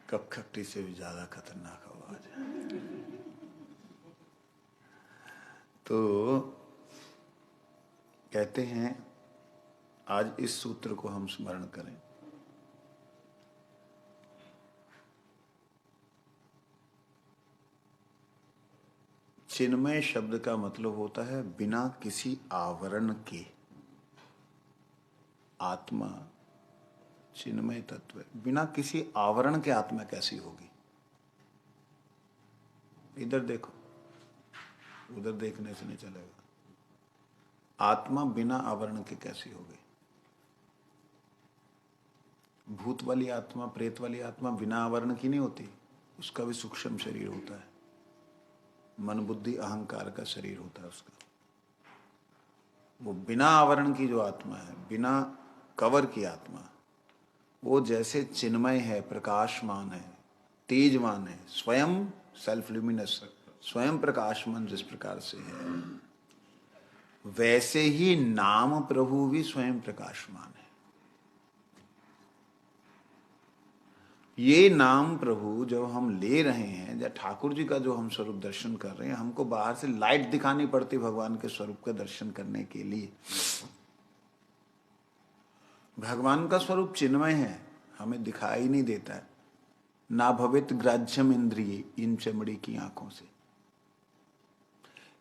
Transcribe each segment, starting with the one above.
कपखट्टी से भी ज्यादा खतरनाक आवाज है। तो कहते हैं आज इस सूत्र को हम स्मरण करें। चिन्मय शब्द का मतलब होता है बिना किसी आवरण के आत्मा। चिन्मय तत्व बिना किसी आवरण के आत्मा कैसी होगी? इधर देखो, उधर देखने से नहीं चलेगा। आत्मा बिना आवरण के कैसी होगी? भूत वाली आत्मा, प्रेत वाली आत्मा बिना आवरण की नहीं होती। उसका भी सूक्ष्म शरीर होता है, मन बुद्धि अहंकार का शरीर होता है उसका। वो बिना आवरण की जो आत्मा है, बिना कवर की आत्मा, वो जैसे चिन्मय है, प्रकाशमान है, तेजवान है, स्वयं सेल्फ ल्यूमिनस, स्वयं प्रकाशमान जिस प्रकार से है, वैसे ही नाम प्रभु भी स्वयं प्रकाशमान है। ये नाम प्रभु जब हम ले रहे हैं, जब ठाकुर जी का जो हम स्वरूप दर्शन कर रहे हैं, हमको बाहर से लाइट दिखानी पड़ती भगवान के स्वरूप का दर्शन करने के लिए। भगवान का स्वरूप चिन्मय है, हमें दिखाई नहीं देता है। ना भवित ग्राह्यम इंद्रिय, इन चमड़ी की आंखों से,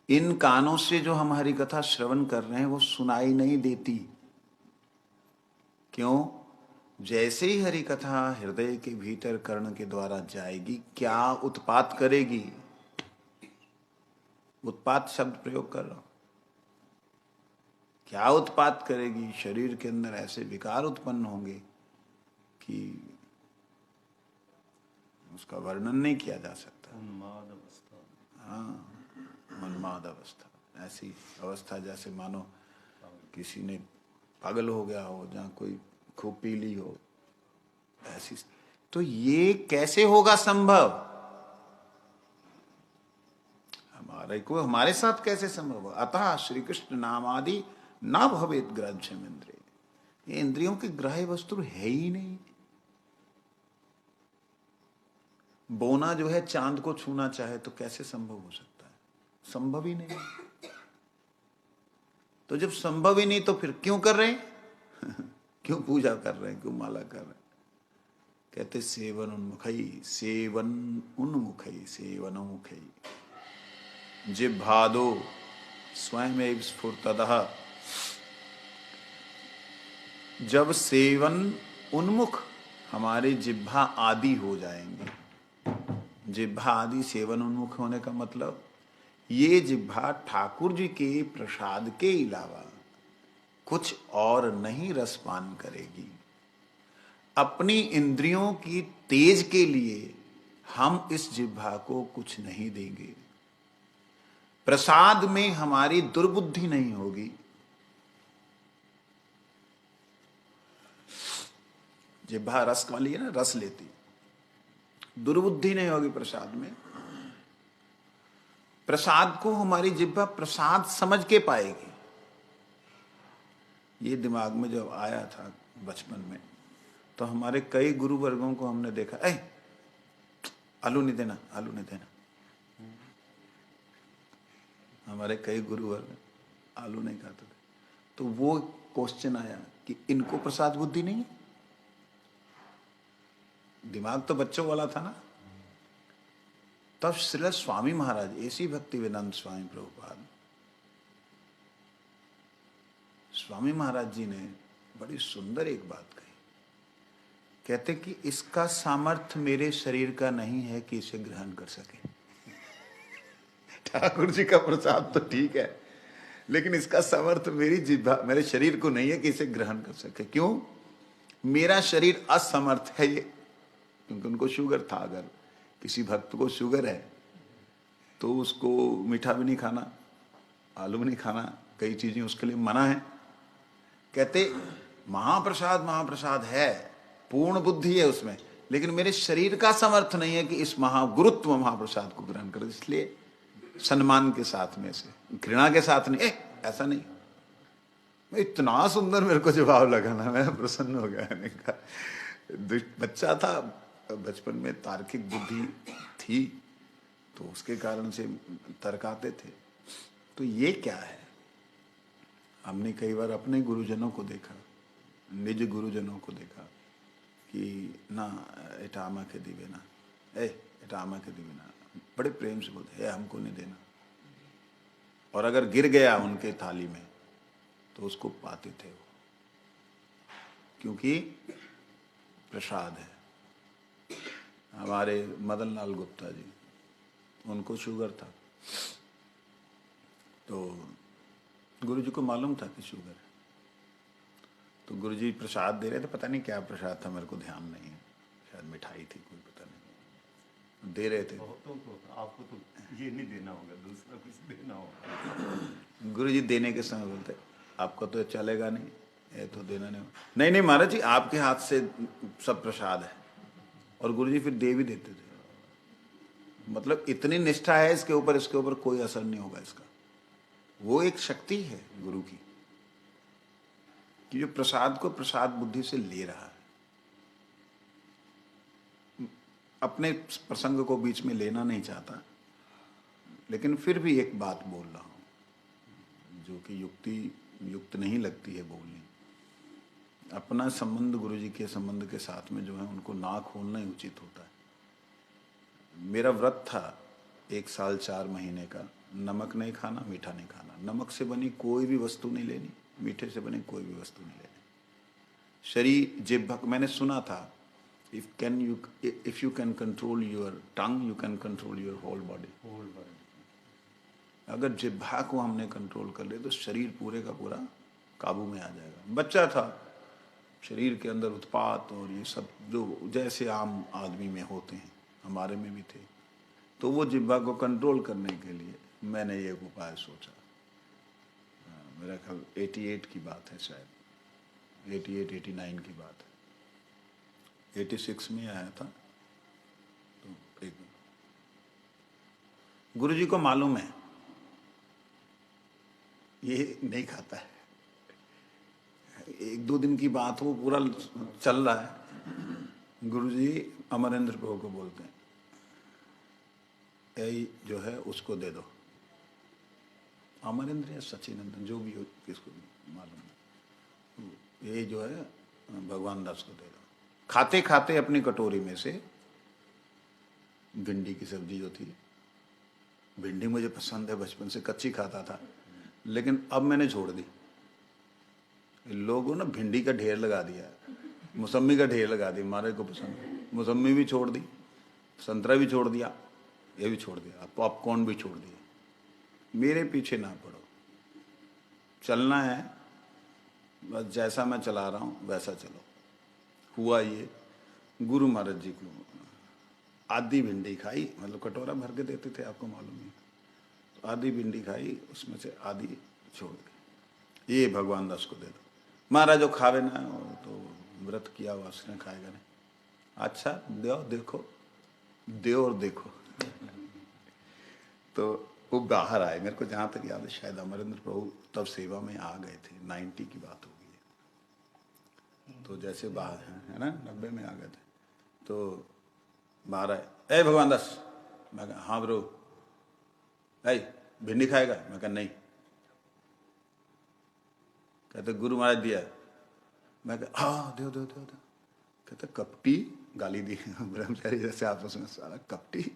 इन कानों से जो हम हरि कथा श्रवण कर रहे हैं वो सुनाई नहीं देती। क्यों? जैसे ही हरि कथा हृदय के भीतर कर्ण के द्वारा जाएगी, क्या उत्पात करेगी? उत्पात शब्द प्रयोग कर रहा हूं। क्या उत्पात करेगी? शरीर के अंदर ऐसे विकार उत्पन्न होंगे कि उसका वर्णन नहीं किया जा सकता। उन्माद अवस्था, हाँ, उन्माद अवस्था, ऐसी अवस्था जैसे मानो किसी ने पागल हो गया हो, जहां कोई खूब पी ली हो, ऐसी। तो ये कैसे होगा संभव? हमारे साथ कैसे संभव हो? अतः श्री कृष्ण नामादि ना भवेत ग्राह्यम इंद्रिय। ये इंद्रियों की ग्राह्य वस्तु है ही नहीं। बोना जो है चांद को छूना चाहे तो कैसे संभव हो सकता है? संभव ही नहीं। तो जब संभव ही नहीं तो फिर क्यों कर रहे हैं? क्यों पूजा कर रहे हैं, क्यों माला कर रहे हैं? कहते सेवन उन्मुखई, सेवन उन्मुखई, सेवन उन्मुखई जिह्वादो स्वयं स्फुरतदः। जब सेवन उन्मुख हमारे जिह्वा आदि हो जाएंगे, जिह्वा आदि सेवन उन्मुख होने का मतलब ये जिह्वा ठाकुर जी के प्रसाद के अलावा कुछ और नहीं रसपान करेगी। अपनी इंद्रियों की तेज के लिए हम इस जिह्वा को कुछ नहीं देंगे। प्रसाद में हमारी दुर्बुद्धि नहीं होगी। जिह्वा रस वाली है ना, रस लेती, दुर्बुद्धि नहीं होगी प्रसाद में। प्रसाद को हमारी जिह्वा प्रसाद समझ के पाएगी। ये दिमाग में जब आया था बचपन में, तो हमारे कई गुरु वर्गों को हमने देखा, आलू नहीं देना, आलू नहीं देना। हमारे कई गुरु वर्ग आलू नहीं खाते थे। तो वो क्वेश्चन आया कि इनको प्रसाद बुद्धि नहीं है? दिमाग तो बच्चों वाला था ना। तब श्री स्वामी महाराज, ऐसी भक्ति वेदांत स्वामी प्रभुपाद, स्वामी महाराज जी ने बड़ी सुंदर एक बात कही। कहते कि इसका सामर्थ्य मेरे शरीर का नहीं है कि इसे ग्रहण कर सके। ठाकुर जी का प्रसाद तो ठीक है, लेकिन इसका सामर्थ्य मेरी जिह्वा, मेरे शरीर को नहीं है कि इसे ग्रहण कर सके। क्यों? मेरा शरीर असमर्थ है ये। क्योंकि उनको शुगर था। अगर किसी भक्त को शुगर है तो उसको मीठा भी नहीं खाना, आलू भी नहीं खाना, कई चीजें उसके लिए मना है। कहते महाप्रसाद, महाप्रसाद है, पूर्ण बुद्धि है उसमें, लेकिन मेरे शरीर का समर्थ नहीं है कि इस महागुरुत्व महाप्रसाद को ग्रहण करो। इसलिए सम्मान के साथ में से, घृणा के साथ नहीं, ऐसा नहीं। इतना सुंदर मेरे को जवाब लगा ना, मैं प्रसन्न हो गया। बच्चा था, बचपन में तार्किक बुद्धि थी, तो उसके कारण से तर्क आते थे। तो ये क्या है? हमने कई बार अपने गुरुजनों को देखा, निज गुरुजनों को देखा कि ना एटा आमा के दिवे ना, एटा आमा के दिवे ना, बड़े प्रेम से बोलते हैं हमको नहीं देना। और अगर गिर गया उनके थाली में तो उसको पाते थे वो, क्योंकि प्रसाद है। हमारे मदन लाल गुप्ता जी, उनको शुगर था, तो गुरुजी को मालूम था कि शुगर है, तो गुरुजी प्रसाद दे रहे थे, पता नहीं क्या प्रसाद था, मेरे को ध्यान नहीं है, शायद मिठाई थी कोई, पता नहीं, दे रहे थे। आपको तो ये नहीं देना होगा, दूसरा कुछ देना होगा। गुरुजी देने के समय बोलते आपको तो चलेगा नहीं, ये तो देना नहीं, नहीं नहीं महाराज जी आपके हाथ से सब प्रसाद है। और गुरुजी फिर दे भी देते थे। मतलब इतनी निष्ठा है इसके ऊपर कोई असर नहीं होगा इसका। वो एक शक्ति है गुरु की, कि जो प्रसाद को प्रसाद बुद्धि से ले रहा है। अपने प्रसंग को बीच में लेना नहीं चाहता, लेकिन फिर भी एक बात बोल रहा हूं जो कि युक्त नहीं लगती है बोलनी। अपना संबंध गुरुजी के संबंध के साथ में जो है उनको ना खोलना ही उचित होता है। मेरा व्रत था 1 साल 4 महीने का, नमक नहीं खाना, मीठा नहीं खाना, नमक से बनी कोई भी वस्तु नहीं लेनी, मीठे से बनी कोई भी वस्तु नहीं लेनी। शरीर जिह्वा, मैंने सुना था if you can control your tongue you can control your whole body. अगर जिह्वा को हमने कंट्रोल कर लिया तो शरीर पूरे का पूरा काबू में आ जाएगा। बच्चा था, शरीर के अंदर उत्पात और ये सब जो जैसे आम आदमी में होते हैं, हमारे में भी थे। तो वो जिह्वा को कंट्रोल करने के लिए मैंने ये उपाय सोचा। मेरा ख्याल 88 की बात है, शायद 88-89 की बात है। 86 में आया था। तो एक गुरुजी को मालूम है ये नहीं खाता है। 1-2 दिन की बात हो, पूरा चल रहा है। गुरुजी अमरेंद्र प्रभु को बोलते हैं, ऐ जो है उसको दे दो। अमरेंद्र या सचिनंदन जो भी हो, किसको भी मालूम है, ये जो है भगवान दास को दे दो। खाते खाते अपनी कटोरी में से भिंडी की सब्जी जो थी, भिंडी मुझे पसंद है, बचपन से कच्ची खाता था, लेकिन अब मैंने छोड़ दी। लोगों ने भिंडी का ढेर लगा दिया, मौसम्मी का ढेर लगा दिया, हमारे को पसंद, मौसम्मी भी छोड़ दी, संतरा भी छोड़ दिया, ये भी छोड़ दिया, पॉपकॉर्न भी छोड़ दिया। मेरे पीछे ना पड़ो, चलना है बस, जैसा मैं चला रहा हूँ वैसा चलो। हुआ ये, गुरु महाराज जी को आधी भिंडी खाई, मतलब कटोरा भर के देते थे, आपको मालूम है, तो आधी भिंडी खाई, उसमें से आधी छोड़ दी, ये भगवान दास को दे दो। महाराज जो खावे ना, तो व्रत किया हुआ उसने खाएगा नहीं। अच्छा दो, देखो दो और देखो। तो वो बाहर आए, मेरे को जहाँ तक याद है शायद अमरेंद्र प्रभु तब सेवा में आ गए थे, 90 की बात होगी। तो जैसे बाहर है ना, 90 में आ गए थे, तो बाहर आए, ए भगवान दास। मैं कहा हाँ ब्रो। ऐ भिंडी खाएगा? मैं कहा नहीं। कहते गुरु महाराज दिया। मैं कहा हाँ दो दो दो दो। कहते कपटी, गाली दी ब्रह्मचारी जैसे आपस में, सारा कपटी,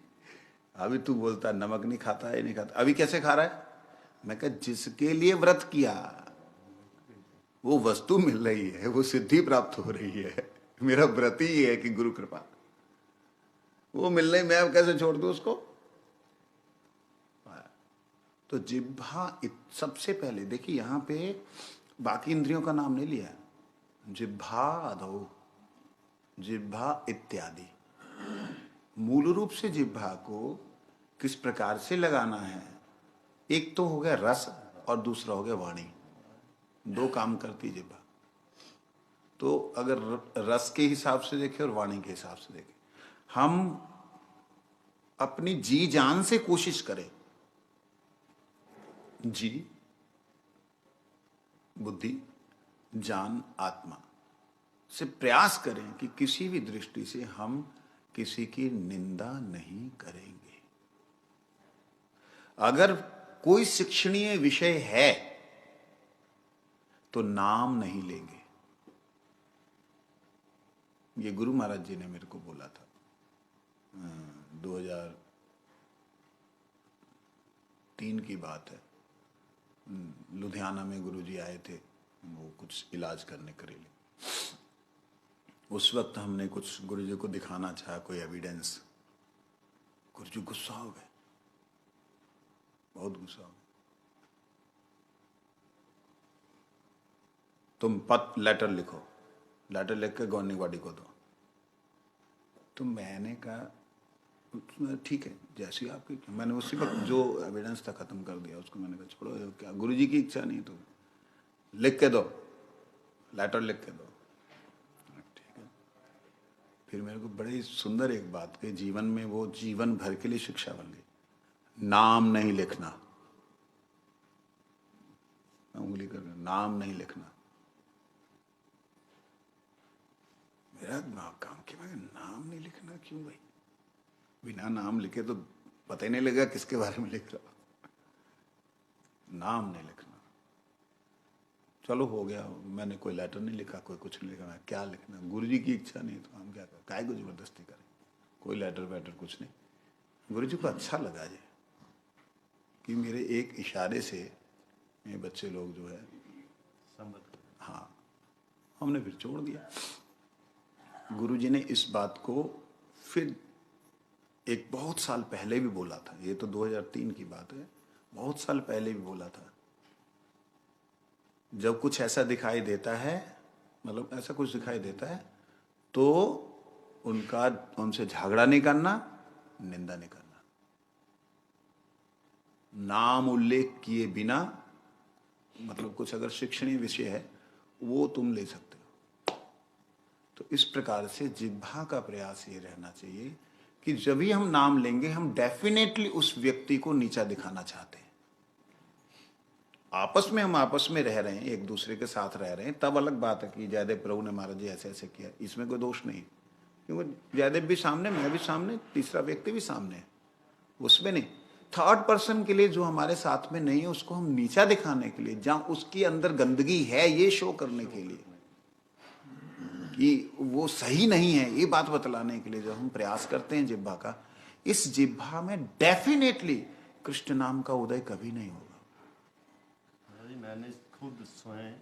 अभी तू बोलता नमक नहीं खाता है, नहीं खाता, अभी कैसे खा रहा है? मैं कहा जिसके लिए व्रत किया वो वस्तु मिल रही है, वो सिद्धि प्राप्त हो रही है, मेरा व्रत ही है कि गुरु कृपा, वो मिल रही, मैं अब कैसे छोड़ दूं उसको? तो जिह्वा सबसे पहले देखिए, यहां पे बाकी इंद्रियों का नाम नहीं लिया, जिह्वा अधो, जिह्वा इत्यादि। मूल रूप से जिह्वा को किस प्रकार से लगाना है, एक तो हो गया रस और दूसरा हो गया वाणी, 2 काम करती जिह्वा। तो अगर रस के हिसाब से देखें और वाणी के हिसाब से देखें, हम अपनी जी जान से कोशिश करें, जी बुद्धि जान आत्मा से प्रयास करें कि किसी भी दृष्टि से हम किसी की निंदा नहीं करेंगे। अगर कोई शिक्षणीय विषय है तो नाम नहीं लेंगे। ये गुरु महाराज जी ने मेरे को बोला था 2003 की बात है। लुधियाना में गुरु जी आए थे, वो कुछ इलाज करने के लिए। उस वक्त हमने कुछ गुरु जी को दिखाना चाहा, कोई एविडेंस। गुरु जी गुस्सा हो गए, बहुत गुस्सा हो गए। तुम लेटर लिखो, लेटर लिख के गवर्निंग बॉडी को दो। तो मैंने कहा ठीक है, जैसी आपकी। मैंने उसी वक्त जो एविडेंस था खत्म कर दिया उसको। मैंने कहा छोड़ो, क्या गुरुजी की इच्छा नहीं तो लिख के दो, लेटर लिख के दो। ठीक है। फिर मेरे को बड़ी सुंदर एक बात कही, जीवन में वो जीवन भर के लिए शिक्षा बन गई। नाम नहीं लिखना, उंगली कर नाम नहीं लिखना। मेरा दिमाग काम किया, मैं नाम नहीं लिखना क्यों भाई? बिना नाम लिखे तो पता ही नहीं लगेगा किसके बारे में लिख रहा। नाम नहीं लिखना। चलो हो गया, मैंने कोई लेटर नहीं लिखा, कोई कुछ नहीं लिखा। मैं क्या लिखना, गुरुजी की इच्छा नहीं तो हम क्या करें, काहे को जबरदस्ती करें। कोई लेटर वेटर कुछ नहीं। गुरुजी को अच्छा लगा ये कि मेरे एक इशारे से ये बच्चे लोग जो है, हाँ, हमने फिर छोड़ दिया। गुरुजी ने इस बात को फिर एक बहुत साल पहले भी बोला था। ये तो 2003 की बात है, बहुत साल पहले भी बोला था। जब कुछ ऐसा दिखाई देता है, मतलब ऐसा कुछ दिखाई देता है, तो उनसे झगड़ा नहीं करना, निंदा नहीं करना। नाम उल्लेख किए बिना, मतलब कुछ अगर शिक्षणीय विषय है वो तुम ले सकते हो। तो इस प्रकार से जिह्वा का प्रयास ये रहना चाहिए कि जब भी हम नाम लेंगे, हम डेफिनेटली उस व्यक्ति को नीचा दिखाना चाहते हैं। हम आपस में रह रहे हैं, एक दूसरे के साथ रह रहे हैं, तब अलग बात है कि जयदेव प्रभु ने महाराज जी ऐसे ऐसे किया, इसमें कोई दोष नहीं। क्योंकि जयदेव भी सामने, मैं भी सामने, तीसरा व्यक्ति भी सामने है, उसमें नहीं। थर्ड पर्सन के लिए जो हमारे साथ में नहीं है, उसको हम नीचा दिखाने के लिए, जहां उसके अंदर गंदगी है, ये शो करने के लिए कि वो सही नहीं है, ये बात बतलाने के लिए जब हम प्रयास करते हैं जिह्वा का, इस जिह्वा में डेफिनेटली कृष्ण नाम का उदय कभी नहीं होगा। मैंने खुद स्वयं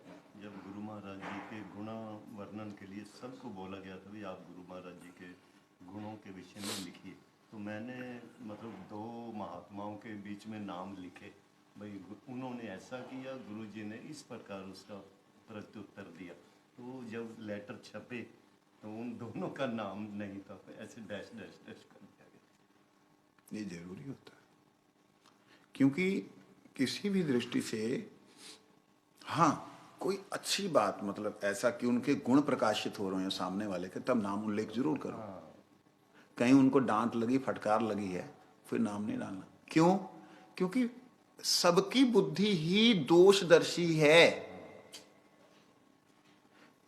जब गुरु महाराज जी के गुण वर्णन के लिए सबको बोला गया था भी आप गुरु महाराज जी के गुणों के विषय में लिखिए, तो मैंने मतलब 2 महात्माओं के बीच में नाम लिखे। भाई उन्होंने ऐसा किया, गुरु जी ने इस प्रकार उसका प्रत्युत्तर दिया। तो जब लेटर छपे तो उन दोनों का नाम नहीं था, ऐसे डैश डैश डैश कर दिया गया। ये जरूरी होता है, क्योंकि किसी भी दृष्टि से, हाँ, कोई अच्छी बात, मतलब ऐसा कि उनके गुण प्रकाशित हो रहे हैं सामने वाले के, तब नाम उल्लेख जरूर करो। कहीं उनको डांट लगी, फटकार लगी है, फिर नाम नहीं डालना। क्यों? क्योंकि सबकी बुद्धि ही दोषदर्शी है।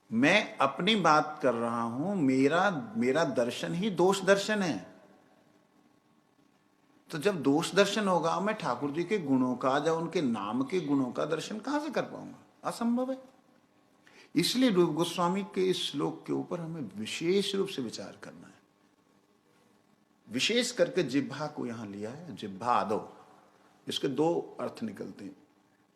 मैं अपनी बात कर रहा हूं, मेरा दर्शन ही दोष दर्शन है। तो जब दोष दर्शन होगा, मैं ठाकुर जी के गुणों का, जब उनके नाम के गुणों का दर्शन कहां से कर पाऊंगा? असंभव है। इसलिए रूप गोस्वामी के इस श्लोक के ऊपर हमें विशेष रूप से विचार करना है। विशेष करके जिह्वा को यहां लिया है, जिह्वा आदो। इसके 2 अर्थ निकलते हैं।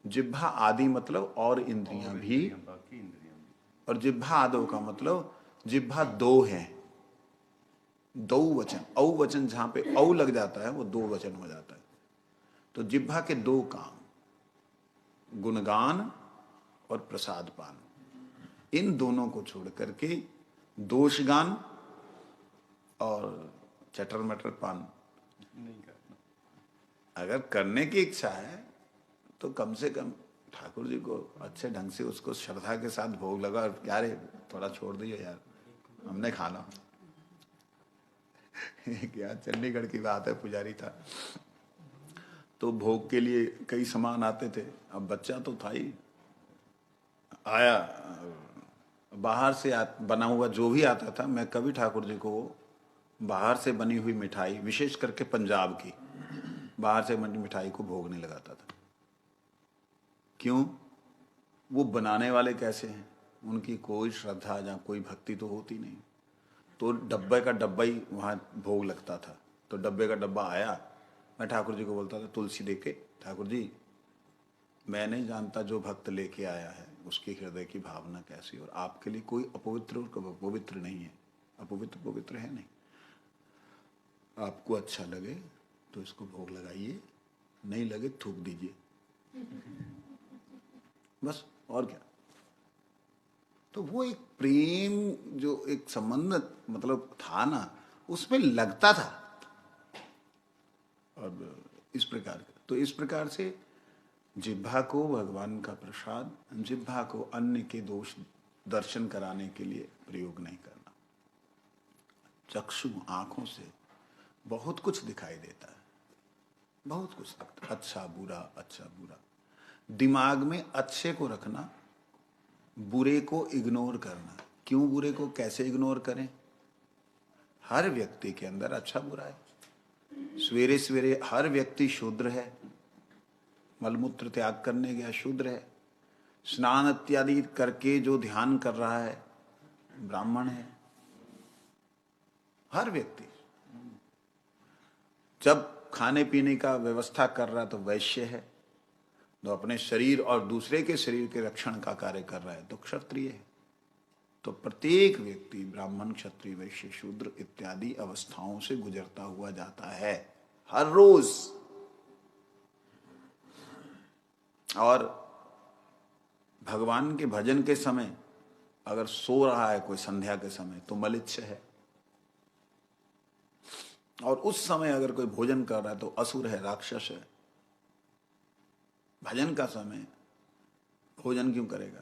जिह्वा आदि मतलब और इंद्रियां भी, बाकी इंद्रियां भी, और जिह्वा आदो का मतलब जिह्वा 2 है। 2 वचन, औ वचन जहां पे औ लग जाता है वो 2 वचन हो जाता है। तो जिह्वा के 2 काम, गुणगान और प्रसाद पान, इन दोनों को छोड़ करके दोषगान और चटर मटर पान नहीं करना। अगर करने की इच्छा है तो कम से कम ठाकुर जी को अच्छे ढंग से उसको श्रद्धा के साथ भोग लगा, और क्या रे थोड़ा छोड़ दियो यार, हमने खाना। क्या चंडीगढ़ की बात है, पुजारी था तो भोग के लिए कई सामान आते थे। अब बच्चा तो था ही, आया बाहर से बना हुआ जो भी आता था, मैं कभी ठाकुर जी को बाहर से बनी हुई मिठाई, विशेष करके पंजाब की बाहर से बनी मिठाई को भोग नहीं लगाता था। क्यों? वो बनाने वाले कैसे हैं, उनकी कोई श्रद्धा या कोई भक्ति तो होती नहीं। तो डब्बे का डब्बा ही वहाँ भोग लगता था। तो डब्बे का डब्बा आया, मैं ठाकुर जी को बोलता था तुलसी देके, ठाकुर जी मैं नहीं जानता जो भक्त लेके आया है उसके हृदय की भावना कैसी, और आपके लिए कोई अपवित्र और पवित्र नहीं है, अपवित्र पवित्र है नहीं। आपको अच्छा लगे तो इसको भोग लगाइए, नहीं लगे थूक दीजिए, बस, और क्या। तो वो एक प्रेम, जो एक संबंध मतलब था ना, उसमें लगता था। और इस प्रकार का, तो इस प्रकार से जिह्वा को भगवान का प्रसाद, जिह्वा को अन्य के दोष दर्शन कराने के लिए प्रयोग नहीं करना। चक्षु, आंखों से बहुत कुछ दिखाई देता है, बहुत कुछ दिखता है, अच्छा बुरा, अच्छा बुरा। दिमाग में अच्छे को रखना, बुरे को इग्नोर करना। क्यों बुरे को कैसे इग्नोर करें? हर व्यक्ति के अंदर अच्छा बुरा है। सवेरे सवेरे हर व्यक्ति शूद्र है, मलमूत्र त्याग करने गया शूद्र है। स्नान इत्यादि करके जो ध्यान कर रहा है ब्राह्मण है। हर व्यक्ति जब खाने पीने का व्यवस्था कर रहा है तो वैश्य है, तो अपने शरीर और दूसरे के शरीर के रक्षण का कार्य कर रहा है तो क्षत्रिय है। तो प्रत्येक व्यक्ति ब्राह्मण, क्षत्रिय, वैश्य, शूद्र इत्यादि अवस्थाओं से गुजरता हुआ जाता है हर रोज। और भगवान के भजन के समय अगर सो रहा है कोई संध्या के समय तो मलिच्छ है, और उस समय अगर कोई भोजन कर रहा है तो असुर है, राक्षस है। भजन का समय भोजन क्यों करेगा?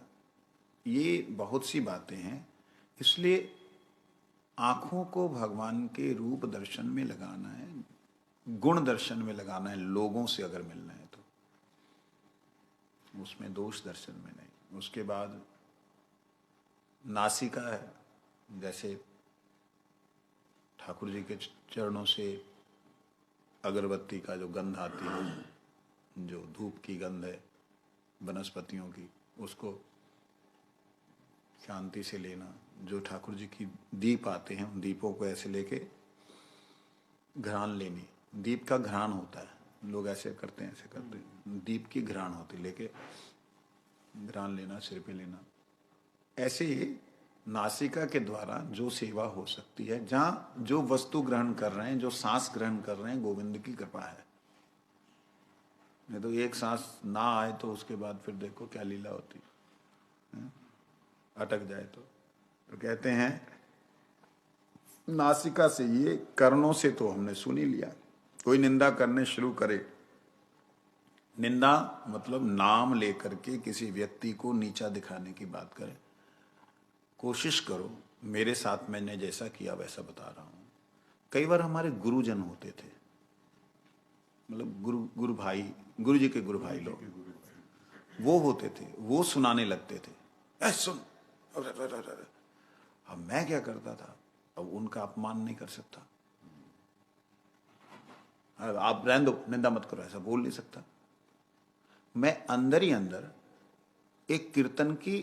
ये बहुत सी बातें हैं। इसलिए आंखों को भगवान के रूप दर्शन में लगाना है, गुण दर्शन में लगाना है। लोगों से अगर मिलना है तो उसमें दोष दर्शन में नहीं। उसके बाद नासिका है, जैसे ठाकुर जी के चरणों से अगरबत्ती का जो गंध आती है, जो धूप की गंध है वनस्पतियों की, उसको शांति से लेना। जो ठाकुर जी की दीप आते हैं उन दीपों को ऐसे लेके घ्राण लेनी। दीप का घ्राण होता है, लोग ऐसे करते हैं, ऐसे करते हैं, दीप की घ्राण होती, लेके घ्राण लेना, सिर पे लेना। ऐसे ही नासिका के द्वारा जो सेवा हो सकती है, जहां जो वस्तु ग्रहण कर रहे हैं, जो सांस ग्रहण कर रहे हैं, गोविंद की कृपा है। नहीं तो एक सांस ना आए तो उसके बाद फिर देखो क्या लीला होती है, अटक जाए तो कहते हैं नासिका से, ये कर्णों से तो हमने सुन ही लिया। कोई निंदा करने शुरू करे, निंदा मतलब नाम लेकर के किसी व्यक्ति को नीचा दिखाने की बात करे, कोशिश करो मेरे साथ मैंने जैसा किया वैसा बता रहा हूं। कई बार हमारे गुरुजन होते थे, मतलब गुरु भाई, गुरु जी के गुरु भाई लोग वो होते थे, वो सुनाने लगते थे, ऐ सुन। अब मैं क्या करता था, अब उनका अपमान नहीं कर सकता, आप रहने दो, निंदा मत करो, ऐसा बोल नहीं सकता। मैं अंदर ही अंदर एक कीर्तन की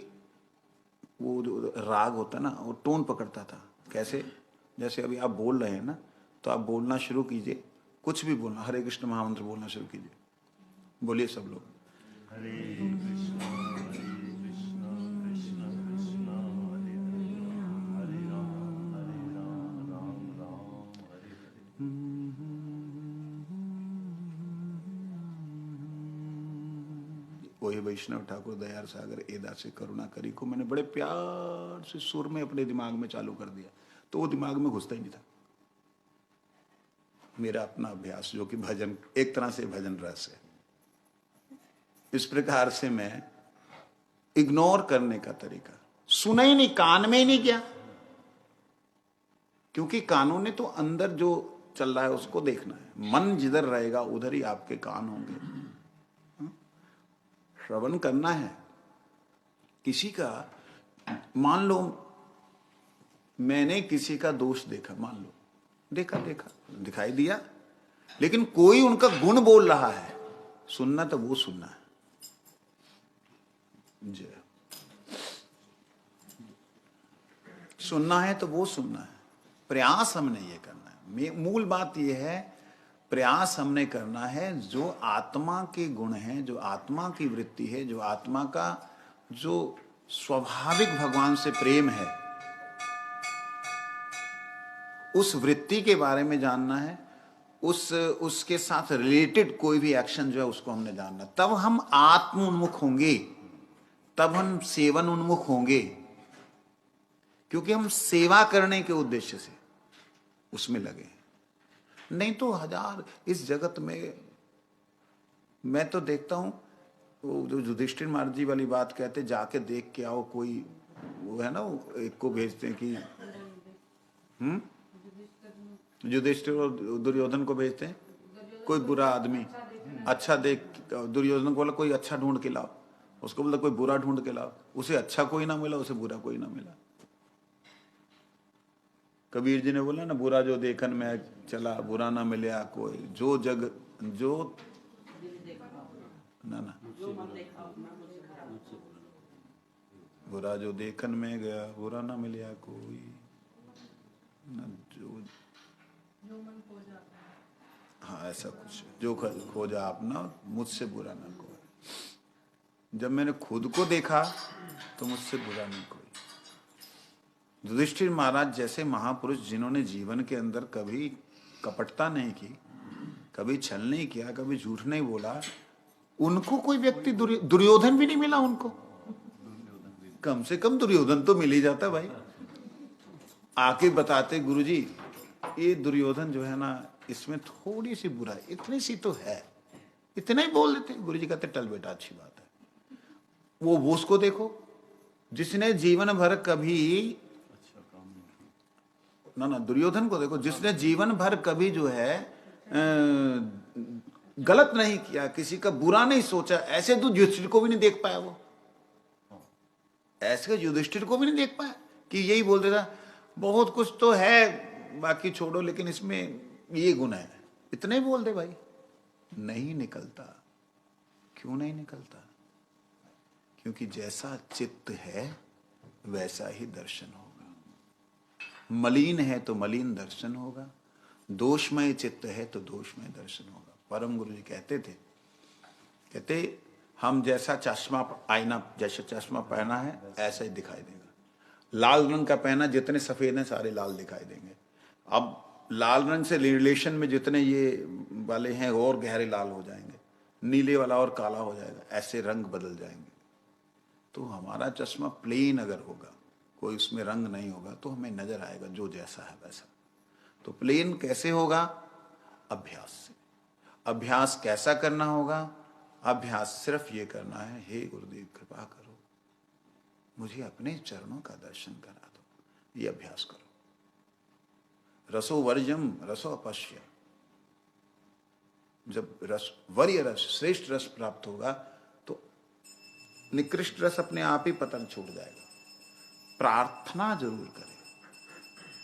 वो जो राग होता है ना, वो टोन पकड़ता था। कैसे? जैसे अभी आप बोल रहे हैं ना, तो आप बोलना शुरू कीजिए, कुछ भी बोलना, हरे कृष्ण महामंत्र बोलना शुरू कीजिए, बोलिए सब लोग, हरे कृष्णा कृष्णा कृष्णा हरे हरे, हरे राम राम राम हरे हरे। वही वैष्णव ठाकुर दयार सागर एदा से करुणा करी को मैंने बड़े प्यार से सुर में अपने दिमाग में चालू कर दिया, तो वो दिमाग में घुसता ही नहीं था। मेरा अपना अभ्यास, जो कि भजन, एक तरह से भजन रस है, इस प्रकार से मैं इग्नोर करने का तरीका, सुना ही नहीं, कान में ही नहीं गया, क्योंकि कानों ने तो अंदर जो चल रहा है उसको देखना है। मन जिधर रहेगा उधर ही आपके कान होंगे। श्रवण करना है। किसी का, मान लो मैंने किसी का दोष देखा, मान लो देखा देखा, दिखाई दिया, लेकिन कोई उनका गुण बोल रहा है, सुनना तो वो सुनना है। जय, सुनना है तो वो सुनना है, प्रयास हमने ये करना है। मूल बात ये है, प्रयास हमने करना है। जो आत्मा के गुण हैं, जो आत्मा की वृत्ति है, जो आत्मा का जो स्वाभाविक भगवान से प्रेम है, उस वृत्ति के बारे में जानना है। उसके साथ रिलेटेड कोई भी एक्शन जो है उसको हमने जानना, तब हम आत्म उन्मुख होंगे, तब हम सेवन उन्मुख होंगे, क्योंकि हम सेवा करने के उद्देश्य से उसमें लगे। नहीं तो हजार इस जगत में, मैं तो देखता हूं वो जो युधिष्ठिर महाराज जी वाली बात कहते, जाके देख के आओ, कोई वो है ना, वो एक को भेजते हैं कि युधिष्ठिर और दुर्योधन को भेजते हैं, कोई बुरा आदमी अच्छा देख, दुर्योधन को बोला कोई अच्छा ढूंढ के लाओ, उसको बोला कोई बुरा ढूंढ के लाओ, उसे अच्छा कोई ना मिला, उसे बुरा कोई ना मिला। कबीर जी ने बोला ना, बुरा जो देखन में चला, बुरा ना मिला कोई, जो जग जो ना ना, बुरा जो देखन में गया, बुरा ना मिला कोई ना, जो हाँ ऐसा कुछ, जो खोजा अपना मुझसे बुरा ना कोई। जब मैंने खुद को देखा तो मुझसे बुरा नहीं कोई। युधिष्ठिर महाराज जैसे महापुरुष, जिन्होंने जीवन के अंदर कभी कपटता नहीं की, कभी छल नहीं किया, कभी झूठ नहीं बोला, उनको कोई व्यक्ति दुर्योधन भी नहीं मिला उनको। कम से कम दुर्योधन तो मिल ही जाता भाई। आके बताते गुरुजी ये दुर्योधन जो है ना, इसमें थोड़ी सी बुराई, इतनी सी तो है, इतना ही बोल देते। गुरुजी कहते टल बेटा, अच्छी बात है। वो उसको देखो जिसने जीवन भर कभी ना दुर्योधन को देखो, जिसने जीवन भर कभी जो है गलत नहीं किया, किसी का बुरा नहीं सोचा, ऐसे तो युधिष्ठिर को भी नहीं देख पाया वो, ऐसे युधिष्ठिर को भी नहीं देख पाया कि यही बोल देता बहुत कुछ तो है बाकी छोड़ो, लेकिन इसमें ये गुण है, इतने ही बोल दे भाई। नहीं निकलता। क्यों नहीं निकलता? क्योंकि जैसा चित्त है वैसा ही दर्शन होगा। मलिन है तो मलिन दर्शन होगा, दोषमय चित्त है तो दोषमय दर्शन होगा। परम गुरु जी कहते थे, कहते हम जैसा चश्मा, आईना जैसा चश्मा पहना है ऐसा ही दिखाई देगा। लाल रंग का पहना, जितने सफेद हैं सारे लाल दिखाई देंगे। अब लाल रंग से रिलेशन में जितने ये वाले हैं और गहरे लाल हो जाएंगे, नीले वाला और काला हो जाएगा, ऐसे रंग बदल जाएंगे। तो हमारा चश्मा प्लेन अगर होगा, कोई उसमें रंग नहीं होगा, तो हमें नजर आएगा जो जैसा है वैसा। तो प्लेन कैसे होगा? अभ्यास से। अभ्यास कैसा करना होगा? अभ्यास सिर्फ ये करना है, हे गुरुदेव कृपा करो, मुझे अपने चरणों का दर्शन करा दो। ये अभ्यास करो। रसो वर्जम रसो अपश्य। जब रस, वर्य रस, श्रेष्ठ रस प्राप्त होगा तो निकृष्ट रस अपने आप ही पतन छूट जाएगा। प्रार्थना जरूर करें।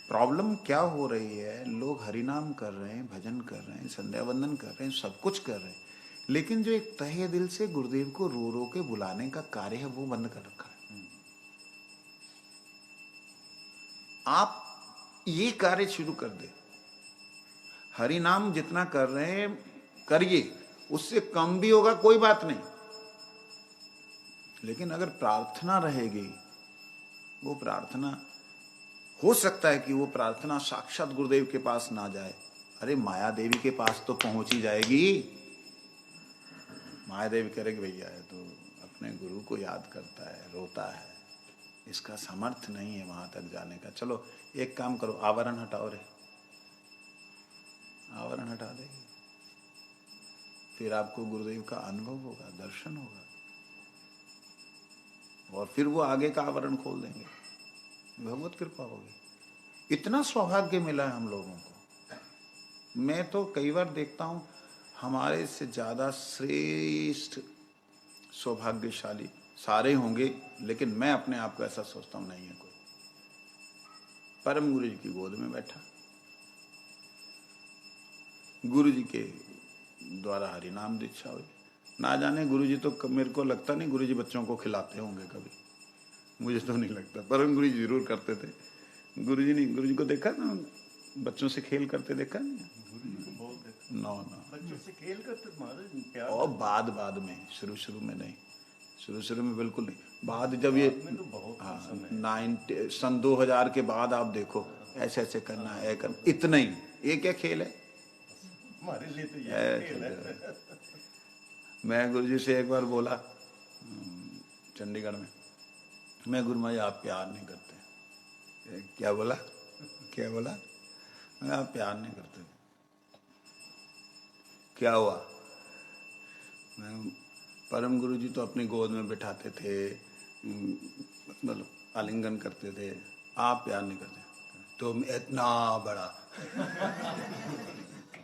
प्रॉब्लम क्या हो रही है? लोग हरिनाम कर रहे हैं, भजन कर रहे हैं, संध्या वंदन कर रहे हैं, सब कुछ कर रहे हैं, लेकिन जो एक तहे दिल से गुरुदेव को रो रो के बुलाने का कार्य है वो बंद कर रखा है। आप ये कार्य शुरू कर दे। हरिनाम जितना कर रहे हैं करिए, उससे कम भी होगा कोई बात नहीं, लेकिन अगर प्रार्थना रहेगी, वो प्रार्थना हो सकता है कि वो प्रार्थना साक्षात गुरुदेव के पास ना जाए, अरे माया देवी के पास तो पहुंच ही जाएगी। माया देवी करेगी भैया है तो अपने गुरु को याद करता है, रोता है, इसका समर्थ नहीं है वहां तक जाने का। चलो एक काम करो, आवरण हटाओ रे, आवरण हटा देगी, फिर आपको गुरुदेव का अनुभव होगा, दर्शन होगा, और फिर वो आगे का आवरण खोल देंगे। भगवत कृपा होगी। इतना सौभाग्य मिला है हम लोगों को। मैं तो कई बार देखता हूं, हमारे से ज्यादा श्रेष्ठ सौभाग्यशाली सारे होंगे, लेकिन मैं अपने आप को ऐसा सोचता हूं नहीं है कोई। परम गुरु जी की गोद में बैठा, गुरु जी के द्वारा हरि नाम दीक्षा हुई। ना जाने गुरु जी तो मेरे को लगता नहीं गुरु जी बच्चों को खिलाते होंगे कभी, मुझे तो नहीं लगता, परम गुरु जी जरूर करते थे। गुरु जी नहीं, गुरु जी को देखा ना बच्चों से खेल करते, देखा नहीं? गुरु जी को बहुत देखा। नो नो, बच्चों से खेल करते महाराज, प्यार और बाद में, शुरू में नहीं, शुरू में बिल्कुल नहीं। बाद जब ये में तो बहुत समय 90 सन 2000 के बाद आप देखो ऐसे ऐसे करना है, करना इतना ही, ये क्या खेल है? हमारे लिए तो ये खेल है। मैं गुरु जी से एक बार बोला चंडीगढ़ में, मैं गुरु महाराज आप प्यार नहीं करते। क्या बोला? क्या बोला? मैं आप प्यार नहीं करते। क्या हुआ? मैं परम गुरु जी तो अपनी गोद में बिठाते थे, मतलब आलिंगन करते थे, आप प्यार नहीं करते। तो मैं इतना बड़ा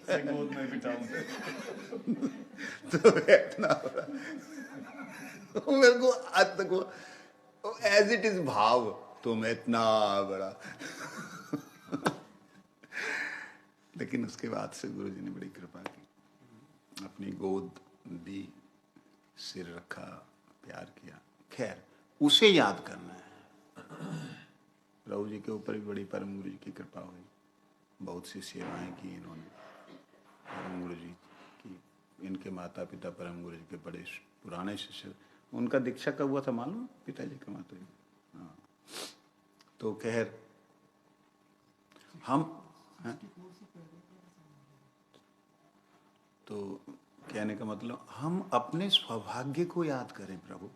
गोद में बिठाऊं तो इतना बड़ा मेरे को आज तक वो एज इट इज भाव, तो मैं इतना बड़ा लेकिन उसके बाद से गुरु जी ने बड़ी कृपा की, अपनी गोद दी, सिर रखा, प्यार किया। खैर उसे याद करना है। प्रभु जी के ऊपर भी बड़ी परम गुरु जी की कृपा हुई, बहुत सी सेवाएं की इन्होंने परम गुरु जी की। इनके माता पिता परम गुरु जी के बड़े पुराने शिष्य। उनका दीक्षा कब हुआ था मालूम? पिताजी का माता जी। हाँ, तो खैर हम हैं? तो कहने का मतलब हम अपने सौभाग्य को याद करें प्रभु।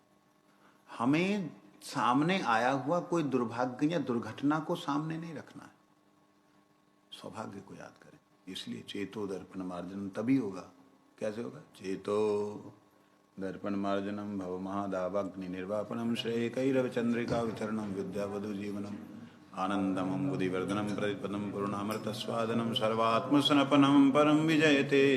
हमें सामने आया हुआ कोई दुर्भाग्य या दुर्घटना को सामने नहीं रखना है, सौभाग्य को याद करें। इसलिए चेतो दर्पण मार्जनम तभी होगा। कैसे होगा? चेतो दर्पण मार्जनम भव महादावाग्नि निर्वापनम श्रेय कैरव चंद्रिका वितरणम विद्यावधु जीवनम आनंदमं बुद्धिवर्धनम प्रतिपदम पूर्णामृत स्वादनम सर्वात्मसनपनम परम विजयते।